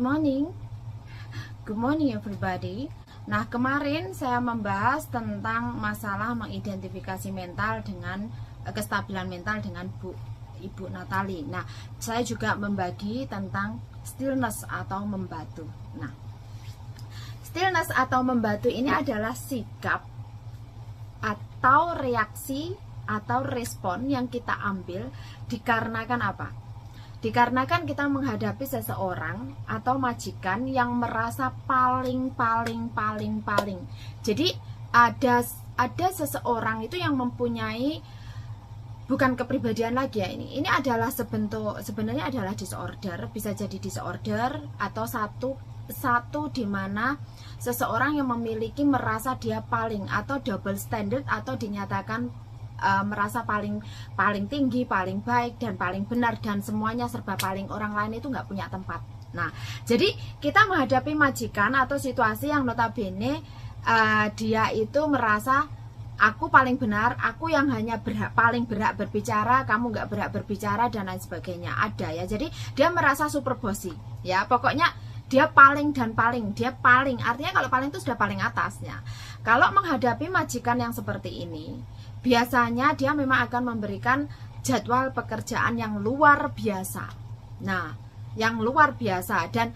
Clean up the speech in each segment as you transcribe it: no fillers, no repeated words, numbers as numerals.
morning. Good morning everybody. Nah, kemarin saya membahas tentang masalah mengidentifikasi mental dengan kestabilan mental dengan Ibu Natali. Nah, saya juga membagi tentang stillness atau membatu. Nah, stillness atau membatu ini adalah sikap atau reaksi atau respon yang kita ambil dikarenakan apa? Dikarenakan kita menghadapi seseorang atau majikan yang merasa paling. Jadi ada seseorang itu yang mempunyai bukan kepribadian lagi ya ini adalah sebenarnya adalah disorder, bisa jadi disorder atau satu di mana seseorang yang memiliki merasa dia paling atau double standard atau dinyatakan merasa paling tinggi, paling baik dan paling benar dan semuanya serba paling, orang lain itu nggak punya tempat. Nah, jadi kita menghadapi majikan atau situasi yang notabene dia itu merasa aku paling benar, aku yang hanya paling berhak berbicara, kamu nggak berhak berbicara dan lain sebagainya. Ada ya, jadi dia merasa super bossy ya, pokoknya dia paling dan paling, dia paling, artinya kalau paling itu sudah paling atasnya. Kalau menghadapi majikan yang seperti ini, biasanya dia memang akan memberikan jadwal pekerjaan yang luar biasa. Nah, yang luar biasa dan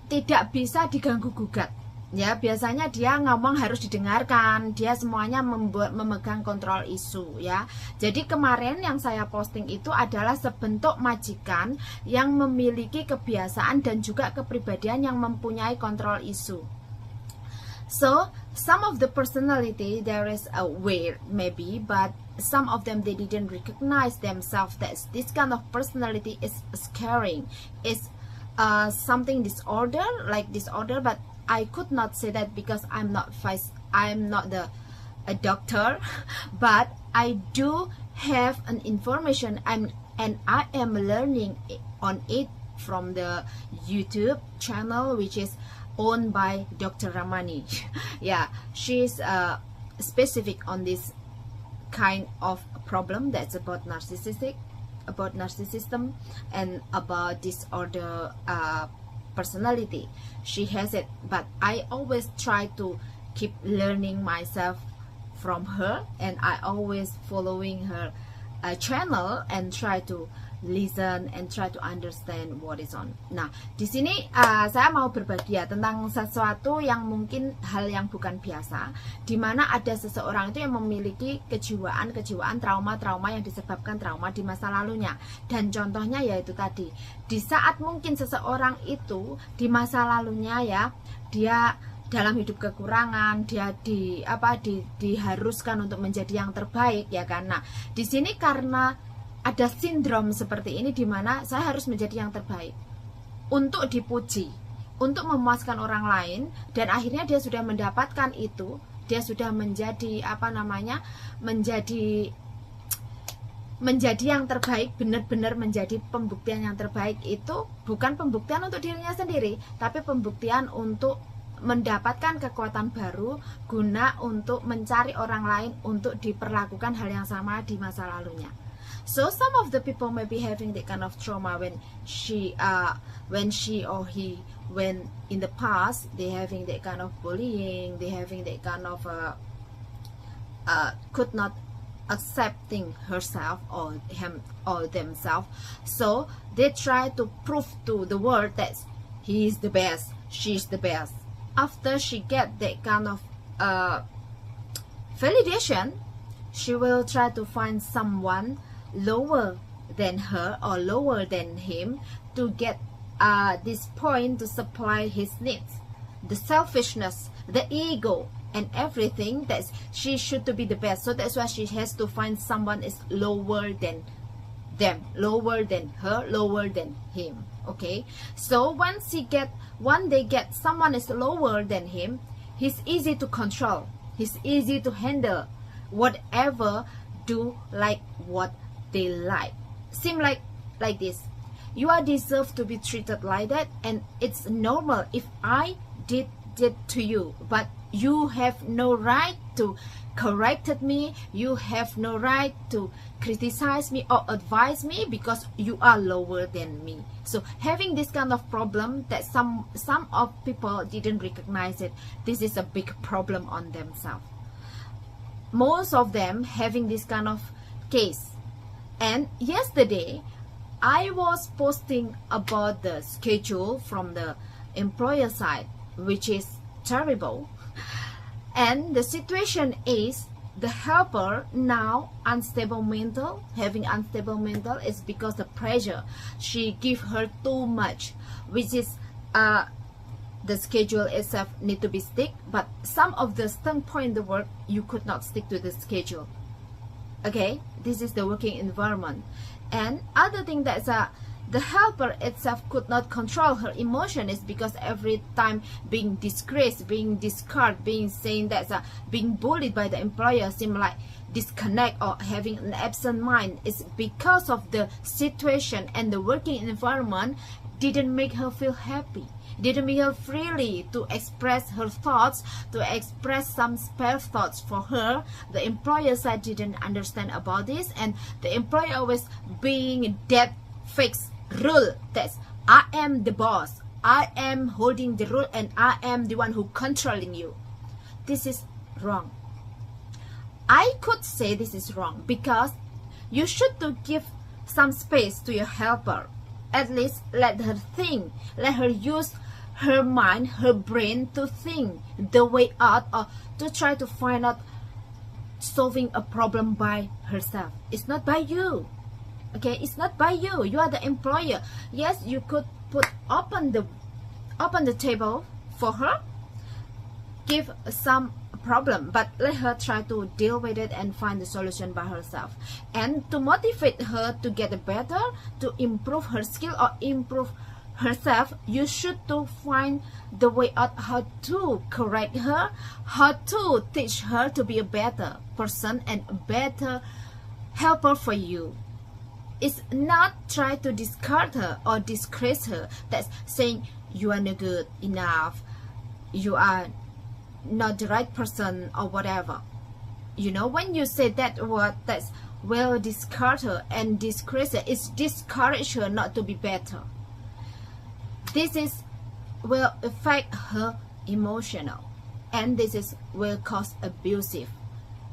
tidak bisa diganggu gugat. Ya, biasanya dia ngomong harus didengarkan, dia semuanya memegang kontrol isu ya. Jadi kemarin yang saya posting itu adalah sebentuk majikan yang memiliki kebiasaan dan juga kepribadian yang mempunyai kontrol isu. So, some of the personality there is a weird maybe, but some of them they didn't recognize themselves that this kind of personality is scaring. It's something disorder, like disorder, but I could not say that because I'm not a doctor, but I do have an information and I am learning on it from the YouTube channel which is owned by Dr. Ramani. Yeah, she's specific on this kind of problem that's about narcissism and about disorder personality. She has it, but I always try to keep learning myself from her, and I always following her channel and try to listen and try to understand what is on. Nah, di sini saya mau berbagi ya tentang sesuatu yang mungkin hal yang bukan biasa, di mana ada seseorang itu yang memiliki kejiwaan, trauma yang disebabkan trauma di masa lalunya. Dan contohnya yaitu tadi, di saat mungkin seseorang itu di masa lalunya ya, dia dalam hidup kekurangan, dia diharuskan untuk menjadi yang terbaik ya kan. Nah, di sini karena ada sindrom seperti ini di mana saya harus menjadi yang terbaik untuk dipuji, untuk memuaskan orang lain, dan akhirnya dia sudah mendapatkan itu, dia sudah menjadi menjadi yang terbaik, benar-benar menjadi pembuktian yang terbaik. Itu bukan pembuktian untuk dirinya sendiri, tapi pembuktian untuk mendapatkan kekuatan baru guna untuk mencari orang lain untuk diperlakukan hal yang sama di masa lalunya. So some of the people may be having that kind of trauma when she or he when in the past they having that kind of bullying, they having that kind of could not accepting herself or him or themselves. So they try to prove to the world that he is the best, she's the best. After she get that kind of validation, she will try to find someone lower than her or lower than him to get this point to supply his needs. The selfishness, the ego, and everything that she should to be the best. So that's why she has to find someone is lower than them, lower than her, lower than him. Okay, so once they get someone is lower than him, he's easy to control, he's easy to handle, whatever do like what they like. Seem like this. You are deserved to be treated like that, and it's normal if I did to you, but you have no right to correct me, you have no right to criticize me or advise me because you are lower than me. So having this kind of problem that some of people didn't recognize it, this is a big problem on themselves. Most of them having this kind of case. And yesterday I was posting about the schedule from the employer side, which is terrible. And the situation is the helper now unstable mental. Having unstable mental is because the pressure she give her too much, which is the schedule itself need to be stick, but some of the standpoint in the work you could not stick to the schedule. Okay, this is the working environment. And other thing that's the helper itself could not control her emotion is because every time being disgraced, being discarded, being saying that being bullied by the employer seem like disconnect or having an absent mind is because of the situation, and the working environment didn't make her feel happy, didn't make her freely to express her thoughts, to express some spare thoughts for her. The employer side didn't understand about this, and the employer was being that fixed rule that I am the boss, I am holding the rule, and I am the one who controlling you. This is wrong. I could say this is wrong because you should to give some space to your helper. At least let her think, let her use her mind, her brain to think the way out, or to try to find out solving a problem by herself. It's not by you. Okay, it's not by you. You are the employer. Yes, you could put open the table for her, give some problem, but let her try to deal with it and find the solution by herself. And to motivate her to get better, to improve her skill or improve herself, you should to find the way out how to correct her, how to teach her to be a better person and a better helper for you. It's not try to discard her or disgrace her. That's saying you are not good enough, you are not the right person or whatever. You know, when you say that word, that's will discard her and disgrace her. It's discourage her not to be better. This is will affect her emotional, and this is will cause abusive,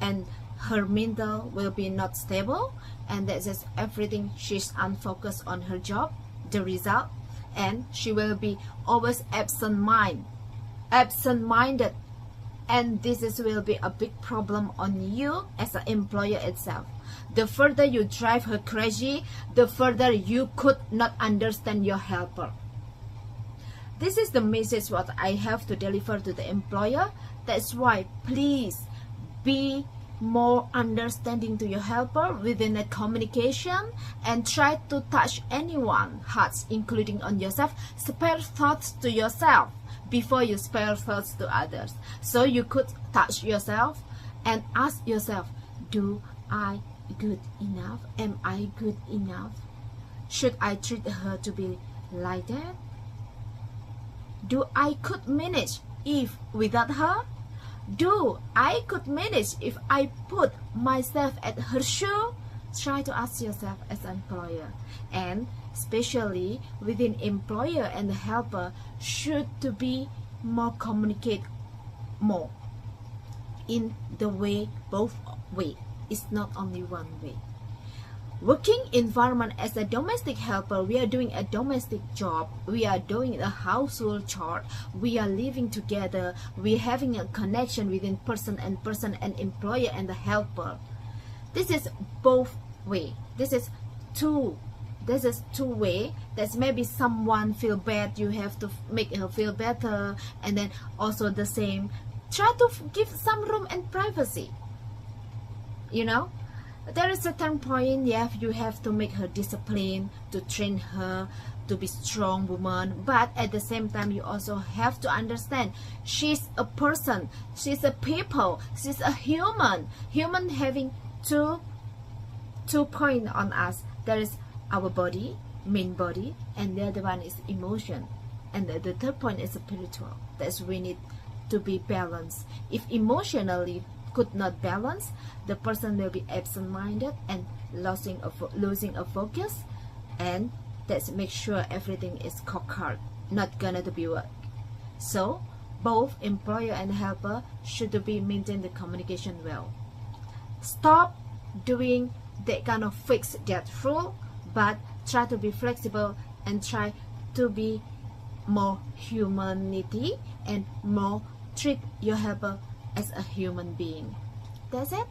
and her mental will be not stable, and that is everything. She's unfocused on her job, the result, and she will be always absent-minded, and this is will be a big problem on you as an employer itself. The further you drive her crazy, the further you could not understand your helper. This is the message what I have to deliver to the employer. That's why please be more understanding to your helper within the communication, and try to touch anyone's hearts, including on yourself. Spare thoughts to yourself before you spare thoughts to others. So you could touch yourself and ask yourself, do I good enough? Am I good enough? Should I treat her to be like that? Do I could manage if without her? Do I could manage if I put myself at her shoe? Try to ask yourself as an employer, and especially within employer and the helper should to be more communicate more in the way, both way. It's not only one way. Working environment as a domestic helper, we are doing a domestic job, we are doing a household chore, we are living together, we are having a connection within person and employer and the helper. This is both way. This is two way. That's maybe someone feel bad, you have to make her feel better, and then also the same, try to give some room and privacy. You know, there is a certain point, yeah, you have to make her discipline, to train her to be strong woman, but at the same time you also have to understand she's a person, she's a people, she's a human having two points on us. There is our body, main body, and the other one is emotion, and the third point is spiritual. That's we need to be balanced. If emotionally could not balance, the person will be absent-minded and losing a focus, and that's make sure everything is cocked, not gonna to be work. So both employer and helper should be maintain the communication well. Stop doing that kind of fix that rule, but try to be flexible and try to be more humanity and more treat your helper as a human being. That's it.